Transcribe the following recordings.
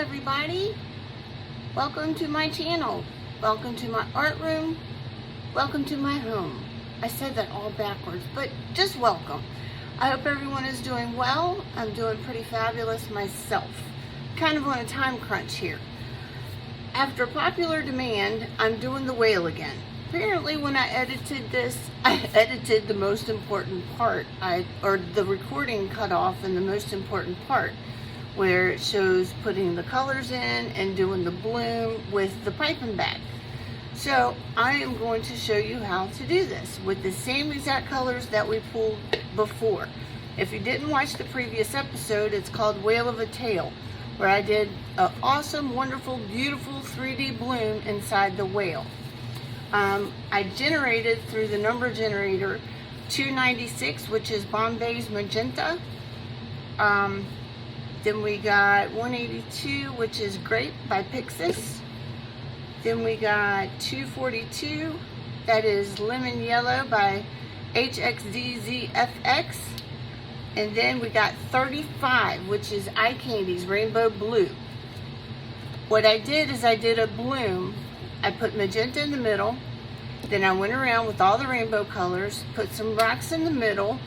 everybody. Welcome to my channel. Welcome to my art room. Welcome to my home. I said that all backwards, but just welcome. I hope everyone is doing well. I'm doing pretty fabulous myself. Kind of on a time crunch here. After popular demand, I'm doing the whale again. Apparently when I edited this, I edited the most important part, or the recording cut off in the most important part, where it shows putting the colors in and doing the bloom with the piping back. So I am going to show you how to do this with the same exact colors that we pulled before. If you didn't watch the previous episode, it's called Whale of a Tail, where I did an awesome, wonderful, beautiful 3D bloom inside the whale. I generated through the number generator 296, which is Bombay's Magenta. Then we got 182, which is Grape by Pixiss. Then we got 242, that is Lemon Yellow by HXDZFX. And then we got 35, which is Eye Candy's Rainbow Blue. What I did is I did a bloom. I put magenta in the middle. Then I went around with all the rainbow colors, put some rocks in the middle,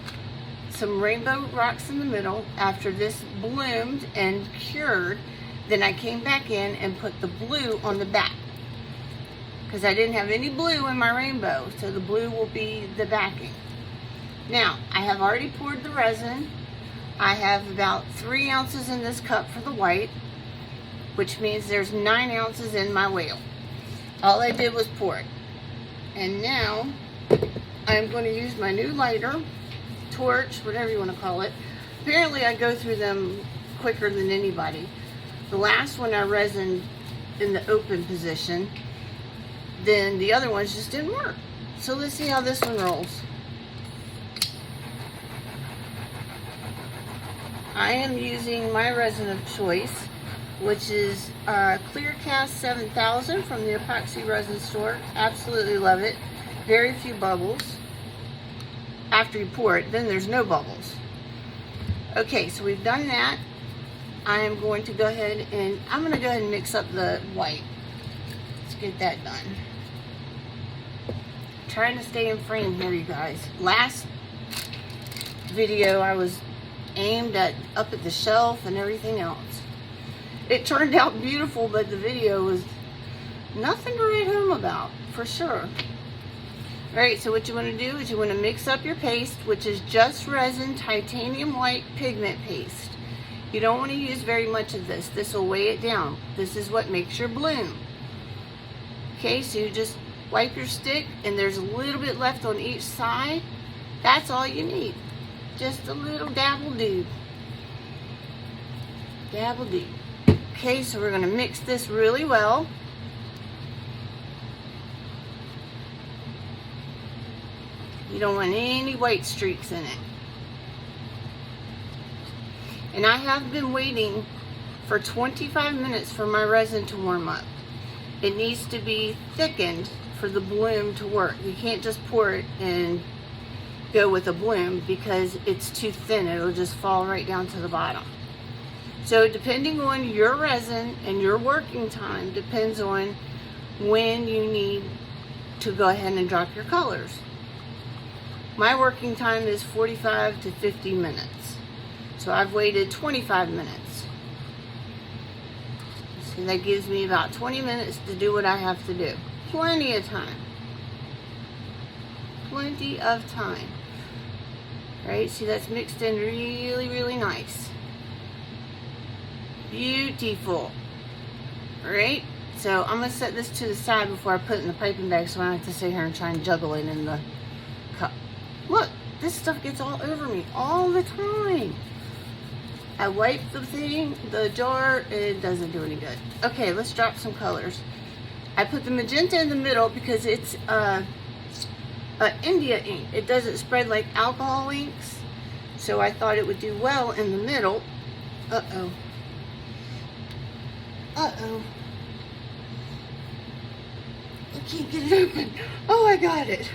some rainbow rocks in the middle. After this bloomed and cured, then I came back in and put the blue on the back, because I didn't have any blue in my rainbow, so the blue will be the backing. Now, I have already poured the resin. I have about 3 ounces in this cup for the white, which means there's 9 ounces in my whale. All I did was pour it. And now, I'm going to use my new lighter, torch, whatever you want to call it. Apparently I go through them quicker than anybody. The last one I resined in the open position, then the other ones just didn't work. So let's see how this one rolls. I am using my resin of choice, which is Clear Cast 7000 from the epoxy resin store. Absolutely love it. Very few bubbles. After you pour it, then there's no bubbles. Okay, so we've done that. I am going to go ahead and mix up the white. Let's get that done. Trying to stay in frame here, you guys. Last video I was aimed at up at the shelf and everything else. It turned out beautiful, but the video was nothing to write home about, for sure. Alright, so what you want to do is you want to mix up your paste, which is just resin titanium white pigment paste. You don't want to use very much of this. This will weigh it down. This is what makes your bloom. Okay, so you just wipe your stick, and there's a little bit left on each side. That's all you need. Just a little dabble-do. Dabble-do. Okay, so we're going to mix this really well. You don't want any white streaks in it. And I have been waiting for 25 minutes for my resin to warm up. It needs to be thickened for the bloom to work. You can't just pour it and go with a bloom, because it's too thin. It'll just fall right down to the bottom. So depending on your resin and your working time depends on when you need to go ahead and drop your colors. My working time is 45 to 50 minutes. So I've waited 25 minutes. So that gives me about 20 minutes to do what I have to do. Plenty of time. Plenty of time. Right? See, that's mixed in really, really nice. Beautiful. Alright? So I'm going to set this to the side before I put it in the piping bag, so I don't have to sit here and try and juggle it in the cup. Look, this stuff gets all over me all the time. I wipe the thing, the jar, it doesn't do any good. Okay, let's drop some colors. I put the magenta in the middle because it's India ink. It doesn't spread like alcohol inks, so I thought it would do well in the middle. Uh-oh. Uh-oh. I can't get it open. Oh, I got it.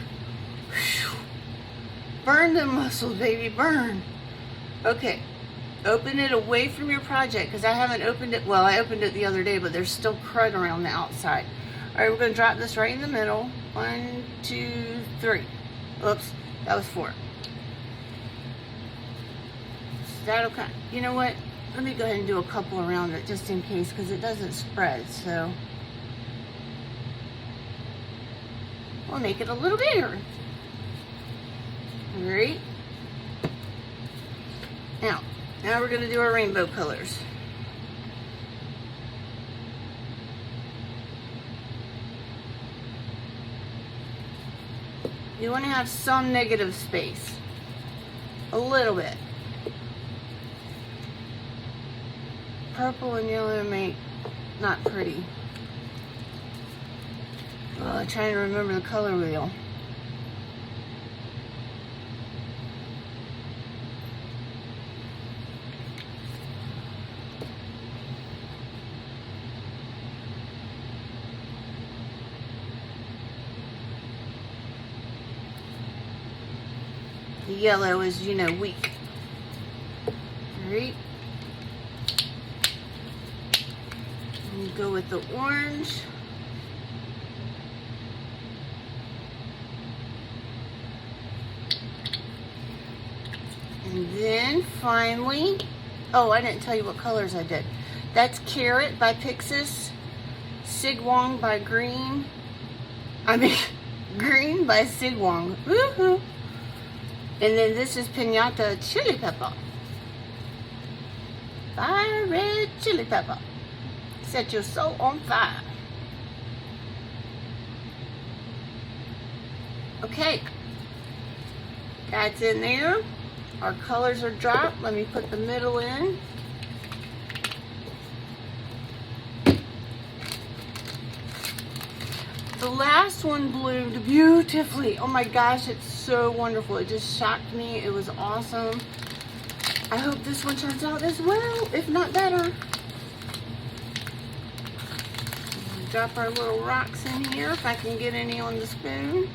Whew. Burn the muscles, baby, burn. Okay, Open it away from your project, because I haven't opened it. Well, I opened it the other day, but there's still crud around the outside. All right, we're going to drop this right in the middle. 1, 2, 3. Oops, that was 4. So that'll kind of, you know what? Let me go ahead and do a couple around it just in case, because it doesn't spread. So we'll make it a little bigger. All right. Now we're going to do our rainbow colors. You want to have some negative space. A little bit. Purple and yellow make not pretty. Oh, I'm trying to remember the color wheel. The yellow is, you know, weak. Alright. And you go with the orange. And then finally, oh, I didn't tell you what colors I did. That's Carrot by Pixiss, SigWong by Green. Green by SigWong. Woohoo! And then this is Piñata chili pepper. Fire red chili pepper. Set your soul on fire. Okay. That's in there. Our colors are dropped. Let me put the middle in. The last one bloomed beautifully. Oh my gosh, it's so wonderful. It just shocked me. It was awesome. I hope this one turns out as well, if not better. Drop our little rocks in here, if I can get any on the spoon.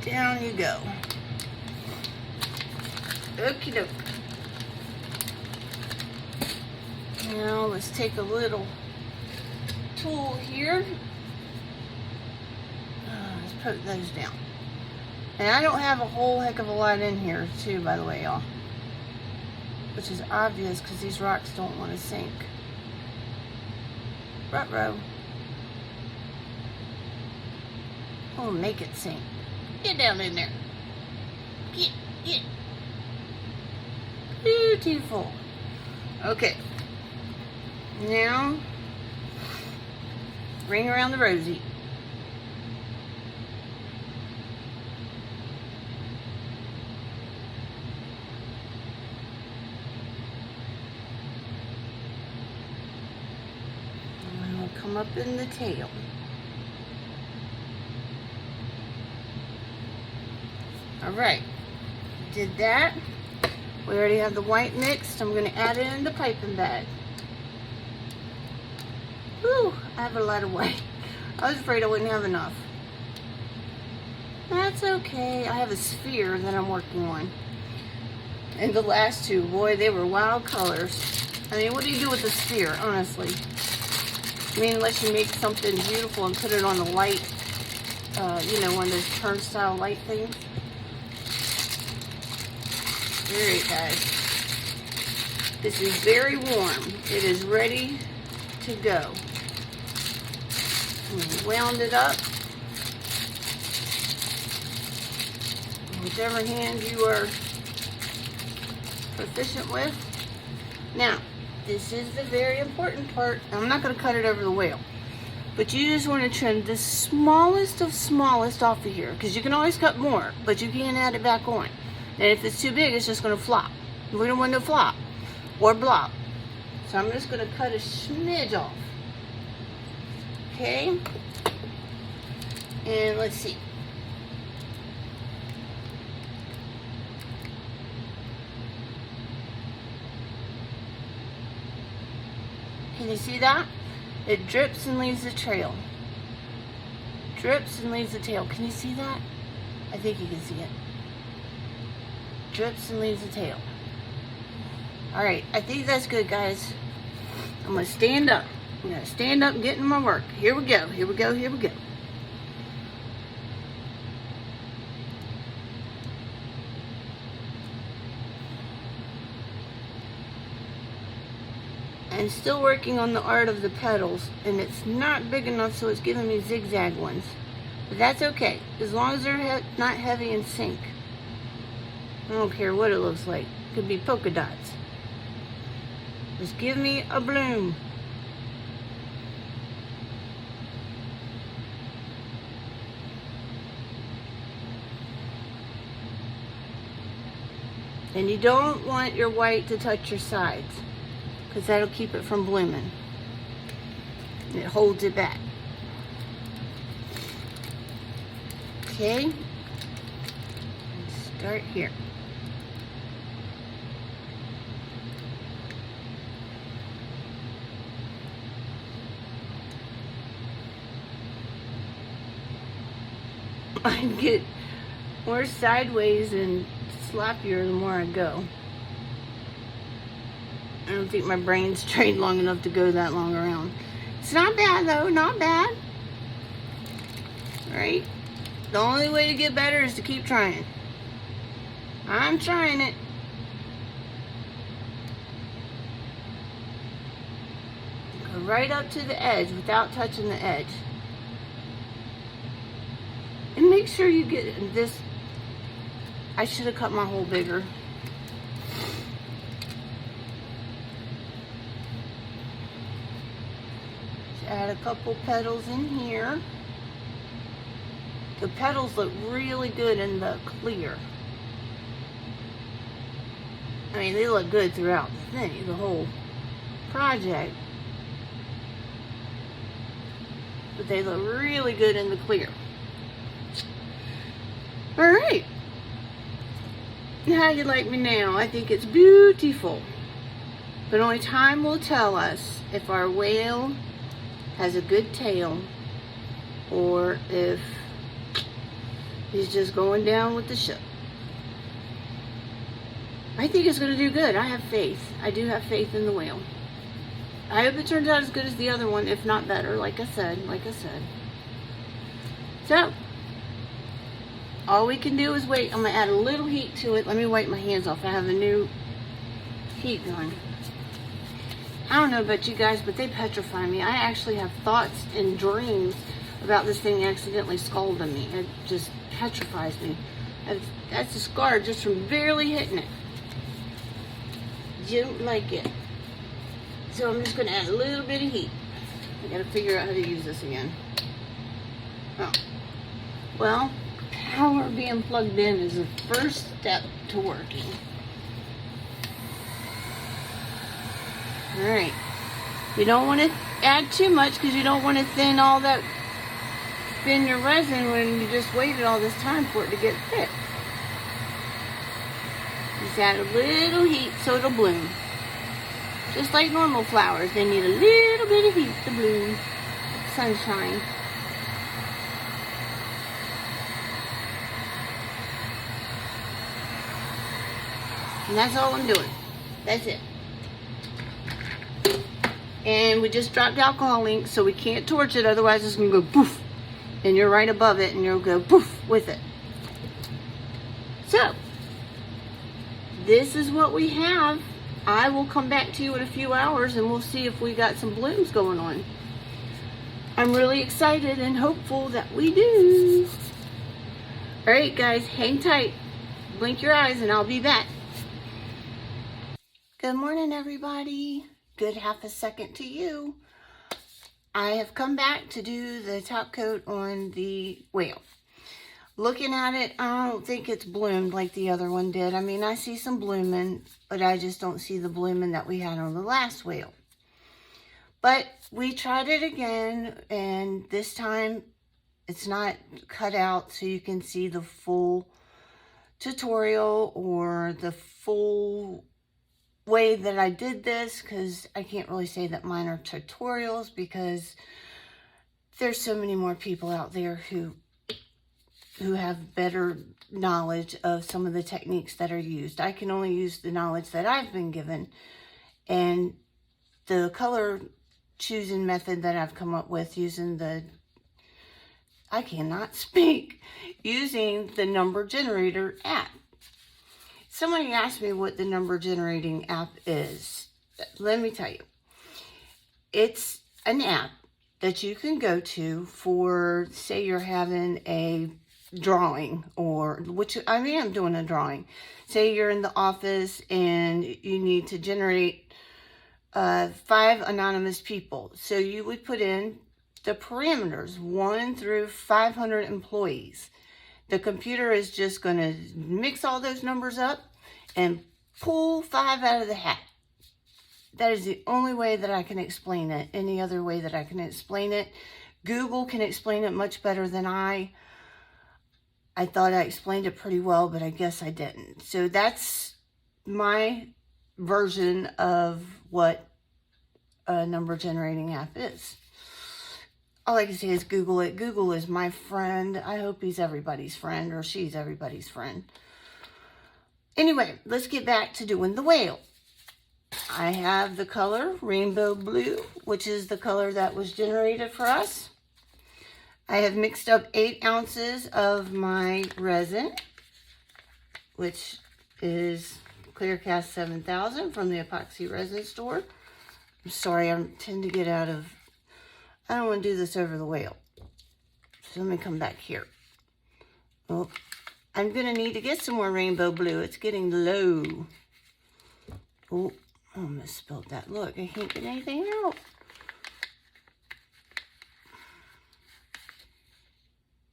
Down you go. Okie doke. Now let's take a little tool here. Let's put those down. And I don't have a whole heck of a lot in here too, by the way, y'all. Which is obvious because these rocks don't want to sink. Ruh-roh. Oh, make it sink. Get down in there. Get. Beautiful. Okay. Now, ring around the rosy. And we'll come up in the tail. All right, did that. We already have the white mixed. I'm going to add it in the piping bag. Whew, I have a lot of white. I was afraid I wouldn't have enough. That's okay. I have a sphere that I'm working on. And the last two, boy, they were wild colors. I mean, what do you do with the sphere, honestly? I mean, unless you make something beautiful and put it on the light, you know, one of those turnstile light things. Alright, guys. This is very warm. It is ready to go. Wound it up. Whichever hand you are proficient with. Now, this is the very important part. I'm not going to cut it over the whale. But you just want to trim the smallest of smallest off of here. Because you can always cut more, but you can't add it back on. And if it's too big, it's just going to flop. We don't want to flop or blop. So I'm just going to cut a smidge off. Okay. And let's see. Can you see that? It drips and leaves a trail. Drips and leaves a tail. Can you see that? I think you can see it. drips and leaves a tail. Alright, I think that's good, guys. I'm going to stand up. I'm going to stand up and get in my work. Here we go, here we go, here we go. I'm still working on the art of the petals, and it's not big enough, so it's giving me zigzag ones. But that's okay, as long as they're not heavy in sync. I don't care what it looks like. It could be polka dots. Just give me a bloom. And you don't want your white to touch your sides, because that'll keep it from blooming. And it holds it back. Okay, let's start here. I get more sideways and sloppier the more I go. I don't think my brain's trained long enough to go that long around. It's not bad though, not bad. Alright, the only way to get better is to keep trying. I'm trying it. Go right up to the edge without touching the edge. And make sure you get this. I should have cut my hole bigger. Just add a couple petals in here. The petals look really good in the clear. I mean, they look good throughout the thing, the whole project. But they look really good in the clear. Alright. How you like me now? I think it's beautiful. But only time will tell us if our whale has a good tail or if he's just going down with the ship. I think it's going to do good. I have faith. I do have faith in the whale. I hope it turns out as good as the other one, if not better, like I said. So, all we can do is wait. I'm going to add a little heat to it. Let me wipe my hands off. I have a new heat gun. I don't know about you guys, but they petrify me. I actually have thoughts and dreams about this thing accidentally scalding me. It just petrifies me. That's a scar just from barely hitting it. Don't like it. So I'm just going to add a little bit of heat. I got to figure out how to use this again. Oh. Well, power being plugged in is the first step to working. Alright. You don't want to add too much because you don't want to thin your resin when you just waited all this time for it to get thick. Just add a little heat so it'll bloom. Just like normal flowers, they need a little bit of heat to bloom. Sunshine. And that's all I'm doing. That's it. And we just dropped alcohol ink, so we can't torch it, otherwise it's going to go poof. And you're right above it, and you'll go poof with it. So, this is what we have. I will come back to you in a few hours, and we'll see if we got some blooms going on. I'm really excited and hopeful that we do. Alright guys, hang tight. Blink your eyes, and I'll be back. Good morning, everybody. Good half a second to you. I have come back to do the top coat on the whale. Looking at it, I don't think it's bloomed like the other one did. I mean, I see some blooming, but I just don't see the blooming that we had on the last whale. But we tried it again, and this time it's not cut out so you can see the full tutorial or the full way that I did this, because I can't really say that mine are tutorials because there's so many more people out there who who have better knowledge of some of the techniques that are used. I can only use the knowledge that I've been given, and the color choosing method that I've come up with using I cannot speak, using the number generator app. Somebody asked me what the number generating app is. Let me tell you. It's an app that you can go to for, say you're having a drawing, or which I am doing a drawing. Say you're in the office and you need to generate 5 anonymous people. So you would put in the parameters 1 through 500 employees. The computer is just going to mix all those numbers up and pull 5 out of the hat. That is the only way that I can explain it. Any other way that I can explain it, Google can explain it much better than I. I thought I explained it pretty well, but I guess I didn't. So that's my version of what a number generating app is. All I can say is Google it. Google is my friend. I hope he's everybody's friend, or she's everybody's friend. Anyway, let's get back to doing the whale. I have the color rainbow blue, which is the color that was generated for us. I have mixed up 8 ounces of my resin, which is Clearcast 7000 from the epoxy resin store. I'm sorry, I tend to get out of, I don't want to do this over the whale. So let me come back here. Oh, I'm going to need to get some more rainbow blue. It's getting low. Oh, I almost spilled that. Look, I can't get anything out.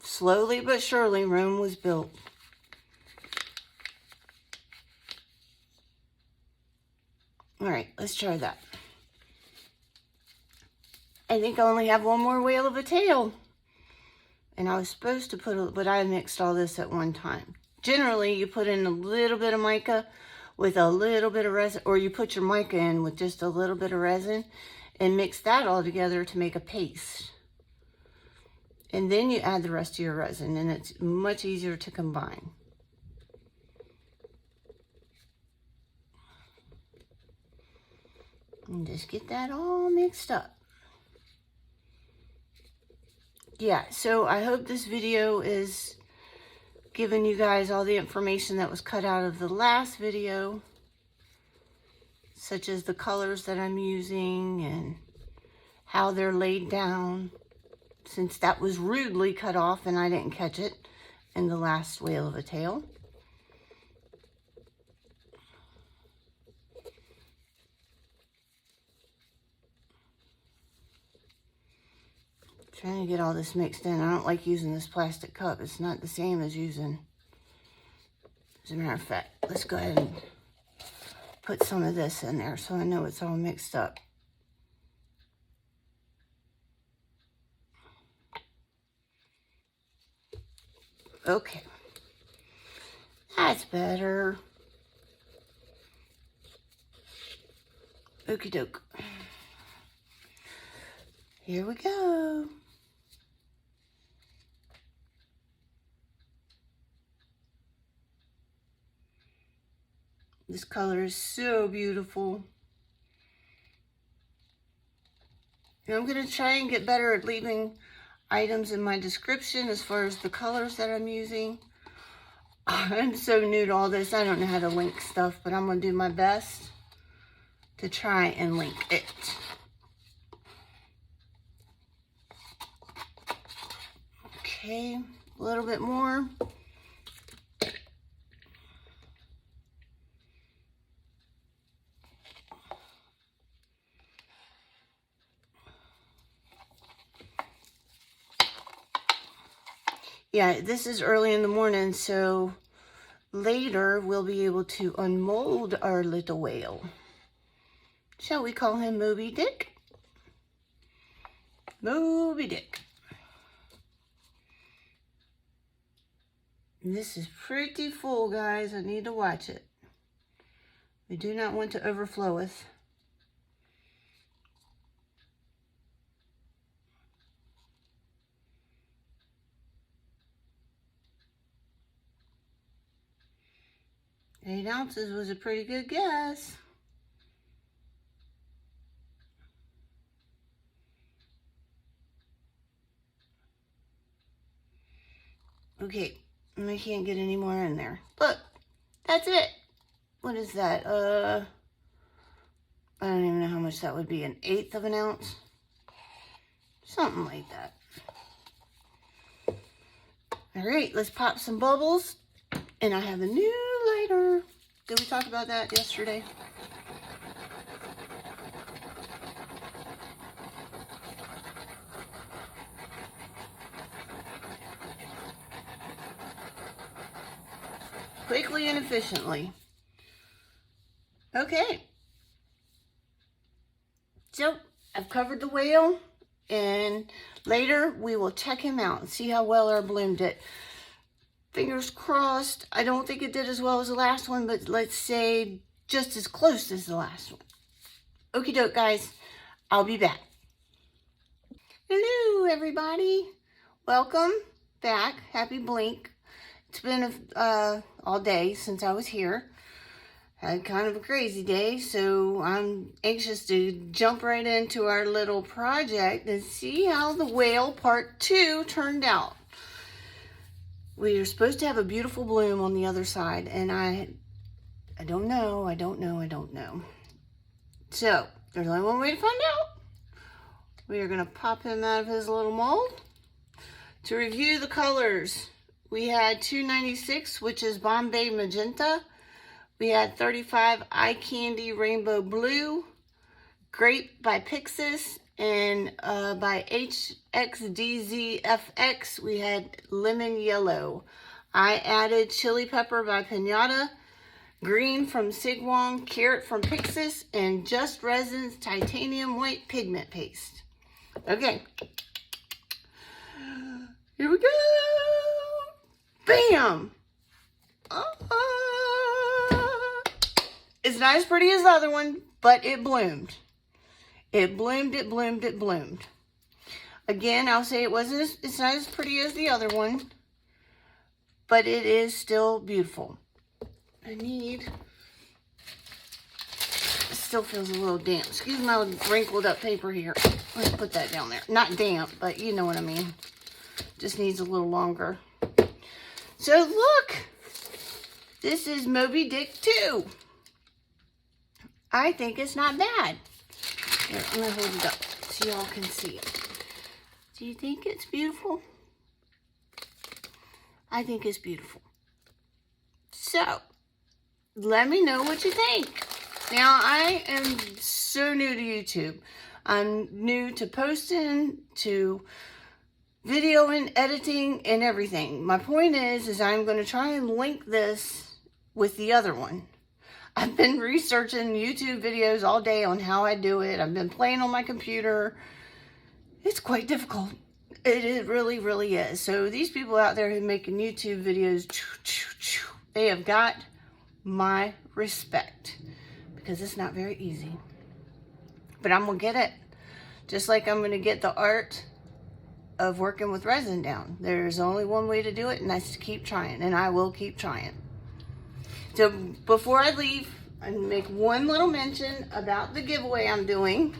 Slowly but surely, Rome was built. All right, let's try that. I think I only have one more whale of a tail. And I was supposed to put, but I mixed all this at one time. Generally, you put in a little bit of mica with a little bit of resin, or you put your mica in with just a little bit of resin and mix that all together to make a paste. And then you add the rest of your resin, and it's much easier to combine. And just get that all mixed up. Yeah, so I hope this video is giving you guys all the information that was cut out of the last video, such as the colors that I'm using and how they're laid down, since that was rudely cut off and I didn't catch it in the last whale of a tail. Trying to get all this mixed in. I don't like using this plastic cup. It's not the same as using, as a matter of fact, let's go ahead and put some of this in there so I know it's all mixed up. Okay, that's better. Okie doke. Here we go. This color is so beautiful. And I'm going to try and get better at leaving items in my description as far as the colors that I'm using. I'm so new to all this, I don't know how to link stuff, but I'm going to do my best to try and link it. Okay, a little bit more. Yeah, this is early in the morning, so later we'll be able to unmold our little whale. Shall we call him Moby Dick? Moby Dick. This is pretty full, guys. I need to watch it. We do not want to overflow us. 8 ounces was a pretty good guess. Okay, I can't get any more in there. Look, that's it. What is that? I don't even know how much that would be. 1/8 of an ounce? Something like that. All right, let's pop some bubbles. And I have a new lighter. Did we talk about that yesterday? Quickly and efficiently. Okay. So, I've covered the whale. And later, we will check him out and see how well our bloom did. Fingers crossed. I don't think it did as well as the last one, but let's say just as close as the last one. Okie doke, guys. I'll be back. Hello, everybody. Welcome back. Happy Blink. It's been all day since I was here. Had kind of a crazy day, so I'm anxious to jump right into our little project and see how the whale part 2 turned out. We are supposed to have a beautiful bloom on the other side, and I don't know. So, there's only one way to find out. We are going to pop him out of his little mold. To review the colors, we had 296, which is Bombay Magenta. We had 35 Eye Candy Rainbow Blue, Grape by Pixiss, and by HXDZFX, we had Lemon Yellow. I added Chili Pepper by Piñata, Green from SigWong, Carrot from Pixiss, and Just Resin's Titanium White Pigment Paste. Okay. Here we go. Bam! It's not as pretty as the other one, but it bloomed. It bloomed. Again, I'll say it's not as pretty as the other one, but it is still beautiful. It still feels a little damp. Excuse my wrinkled up paper here. Let's put that down there. Not damp, but you know what I mean. Just needs a little longer. So look, this is Moby Dick 2. I think it's not bad. Here, I'm gonna hold it up so y'all can see it. Do you think it's beautiful? I think it's beautiful. So, let me know what you think. Now, I am so new to YouTube. I'm new to posting, to video and editing and everything. My point is I'm going to try and link this with the other one. I've been researching YouTube videos all day on how I do it. I've been playing on my computer. It's quite difficult. It really, really is. So these people out there who are making YouTube videos, they have got my respect because it's not very easy. But I'm going to get it. Just like I'm going to get the art of working with resin down. There's only one way to do it, and that's to keep trying, and I will keep trying. So before I leave, I'm going to make one little mention about the giveaway I'm doing.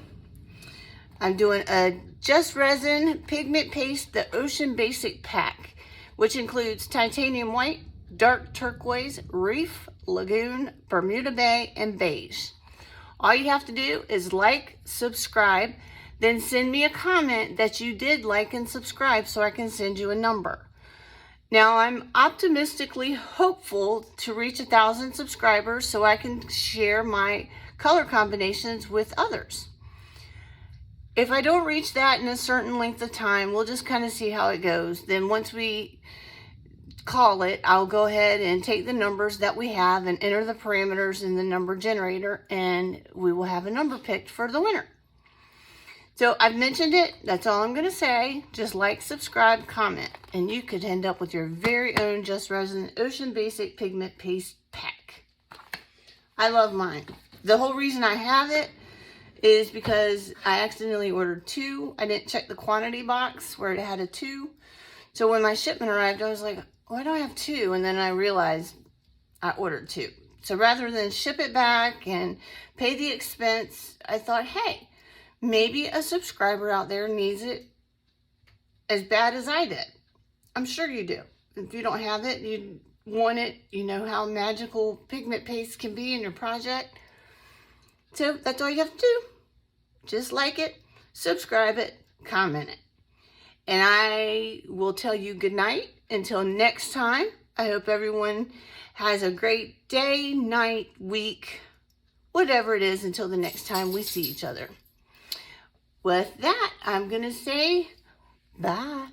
I'm doing a Just Resin Pigment Paste, the Ocean Basic Pack, which includes titanium white, dark turquoise, reef, lagoon, Bermuda Bay, and beige. All you have to do is like, subscribe, then send me a comment that you did like and subscribe so I can send you a number. Now, I'm optimistically hopeful to reach 1,000 subscribers so I can share my color combinations with others. If I don't reach that in a certain length of time, we'll just kind of see how it goes. Then once we call it, I'll go ahead and take the numbers that we have and enter the parameters in the number generator, and we will have a number picked for the winner. So I've mentioned it. That's all I'm going to say. Just like, subscribe, comment, and you could end up with your very own Just Resin Ocean Basic Pigment Paste Pack. I love mine. The whole reason I have it is because I accidentally ordered 2. I didn't check the quantity box where it had a 2. So when my shipment arrived, I was like, why do I have 2? And then I realized I ordered 2. So rather than ship it back and pay the expense, I thought, hey, maybe a subscriber out there needs it as bad as I did. I'm sure you do. If you don't have it, you want it, you know how magical pigment paste can be in your project. So that's all you have to do. Just like it, subscribe it, comment it. And I will tell you good night until next time. I hope everyone has a great day, night, week, whatever it is until the next time we see each other. With that, I'm going to say bye.